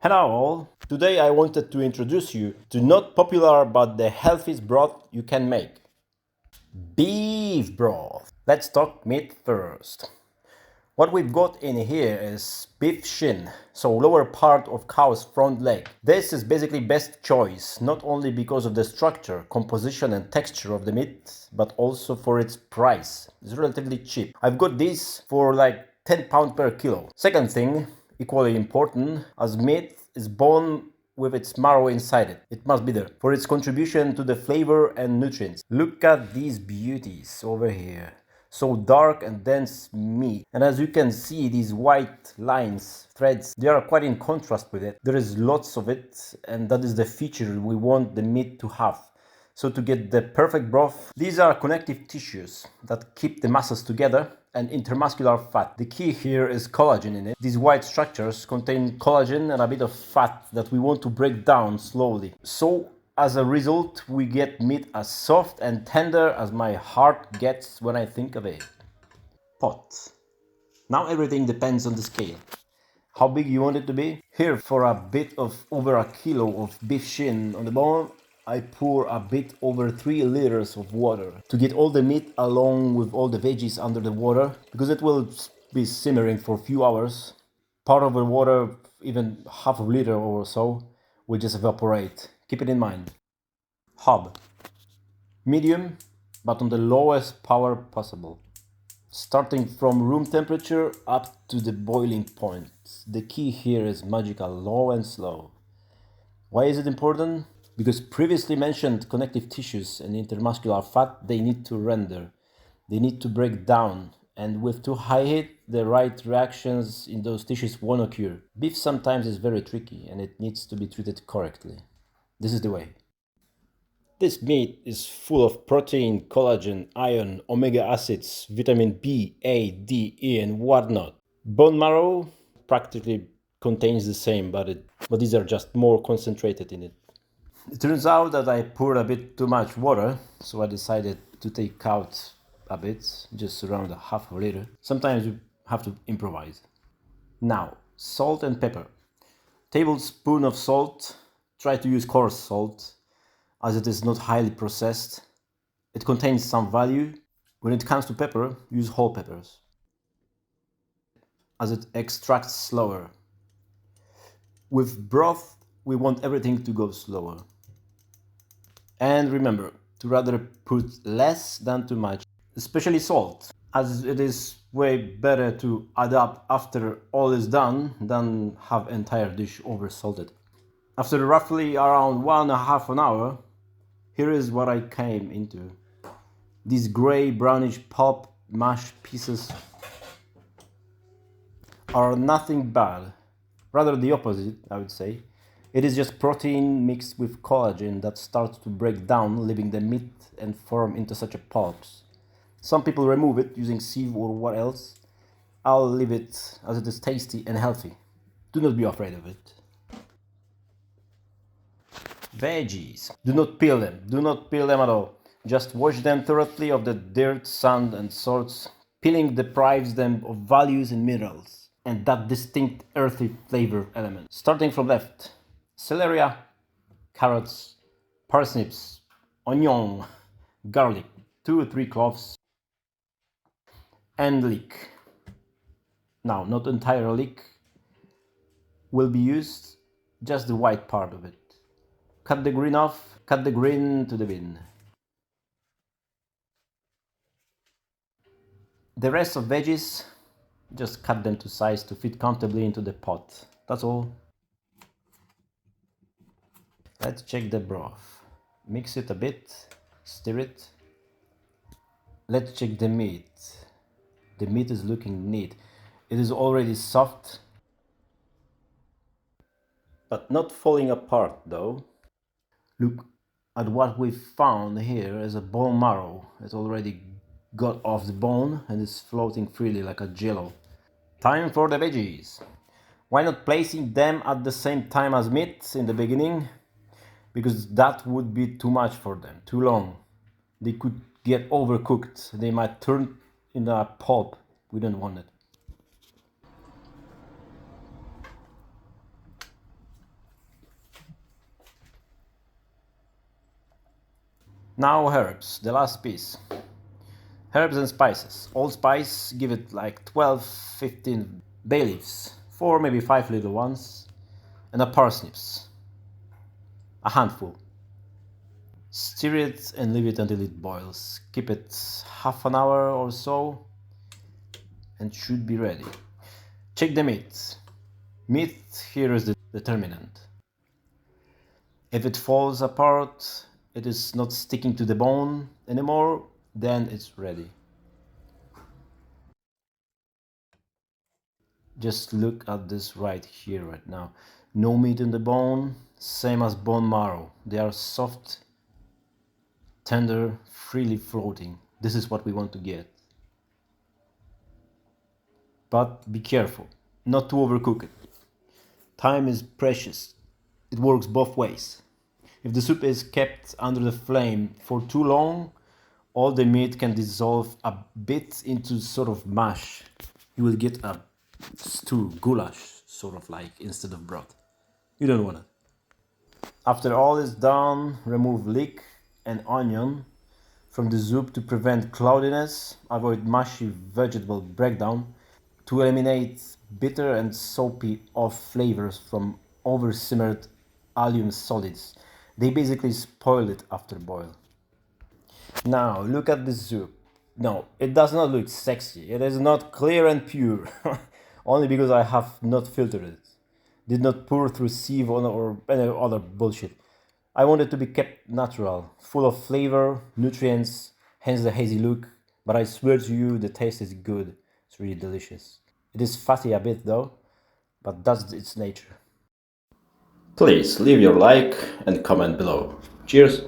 Hello all! Today I wanted to introduce you to not popular but the healthiest broth you can make. Beef broth. Let's talk meat first. What we've got in here is beef shin, so lower part of cow's front leg. This is basically best choice, not only because of the structure, composition and texture of the meat, but also for its price. It's relatively cheap. I've got this for like £10 per kilo. Second thing, equally important, as meat is bone with its marrow inside it. It must be there for its contribution to the flavor and nutrients. Look at these beauties over here. So dark and dense meat. And as you can see, these white lines, threads, they are quite in contrast with it. There is lots of it, and that is the feature we want the meat to have. So to get the perfect broth, these are connective tissues that keep the muscles together and intermuscular fat. The key here is collagen in it. These white structures contain collagen and a bit of fat that we want to break down slowly. So as a result, we get meat as soft and tender as my heart gets when I think of it. Pot. Now everything depends on the scale. How big you want it to be? Here, for a bit of over a kilo of beef shin on the bone, I pour a bit over 3 liters of water to get all the meat along with all the veggies under the water, because it will be simmering for a few hours. Part of the water, even half a liter or so, will just evaporate. Keep it in mind. Hob. Medium, but on the lowest power possible. Starting from room temperature up to the boiling point. The key here is magical, low and slow. Why is it important? Because previously mentioned connective tissues and intermuscular fat, they need to render. They need to break down. And with too high heat, the right reactions in those tissues won't occur. Beef sometimes is very tricky and it needs to be treated correctly. This is the way. This meat is full of protein, collagen, iron, omega acids, vitamin B, A, D, E, and whatnot. Bone marrow practically contains the same, but these are just more concentrated in it. It turns out that I poured a bit too much water, so I decided to take out a bit, just around a half a liter. Sometimes you have to improvise. Now, salt and pepper. Tablespoon of salt. Try to use coarse salt, as it is not highly processed. It contains some value. When it comes to pepper, use whole peppers, as it extracts slower. With broth, we want everything to go slower. And remember to rather put less than too much, especially salt, as it is way better to add up after all is done than have entire dish over salted. After roughly around 1.5 hours, here is what I came into. These gray brownish pulp mash pieces are nothing bad. Rather the opposite, I would say. It is just protein mixed with collagen that starts to break down, leaving the meat and form into such a pulps. Some people remove it using sieve or what else. I'll leave it as it is tasty and healthy. Do not be afraid of it. Veggies. Do not peel them. Do not peel them at all. Just wash them thoroughly of the dirt, sand and salts. Peeling deprives them of values and minerals and that distinct earthy flavor element. Starting from left, celeriac, carrots, parsnips, onion, garlic, 2 or 3 cloves, and leek. Now, not entire leek will be used, just the white part of it. Cut the green off, cut the green to the bin. The rest of veggies, just cut them to size to fit comfortably into the pot. That's all. Let's check the broth. Mix it a bit, stir it. Let's check the meat. The meat is looking neat. It is already soft, but not falling apart though. Look at what we found here as a bone marrow. It already got off the bone and is floating freely like a jello. Time for the veggies. Why not placing them at the same time as meat in the beginning? Because that would be too much for them, too long. They could get overcooked. They might turn into a pulp. We don't want it. Now herbs, the last piece. Herbs and spices. Allspice, give it like 12, 15 bay leaves, 4 maybe 5 little ones, and a parsnips, a handful. Stir it and leave it until it boils. Keep it half an hour or so and should be ready. Check the meat. Meat here is the determinant. If it falls apart, it is not sticking to the bone anymore, then it's ready. Just look at this right here, right now. No meat in the bone, same as bone marrow. They are soft, tender, freely floating. This is what we want to get. But be careful, not to overcook it. Time is precious. It works both ways. If the soup is kept under the flame for too long, all the meat can dissolve a bit into sort of mash. You will get a stew, goulash, sort of like, instead of broth. You don't want it. After all is done, remove leek and onion from the soup to prevent cloudiness, avoid mushy vegetable breakdown, to eliminate bitter and soapy off flavors from over simmered allium solids. They basically spoil it after boil. Now look at this soup. No, it does not look sexy. It is not clear and pure. Only because I have not filtered it. Did not pour through sieve or any other bullshit. I want it to be kept natural, full of flavor, nutrients, hence the hazy look. But I swear to you, the taste is good. It's really delicious. It is fatty a bit though, but that's its nature. Please leave your like and comment below. Cheers!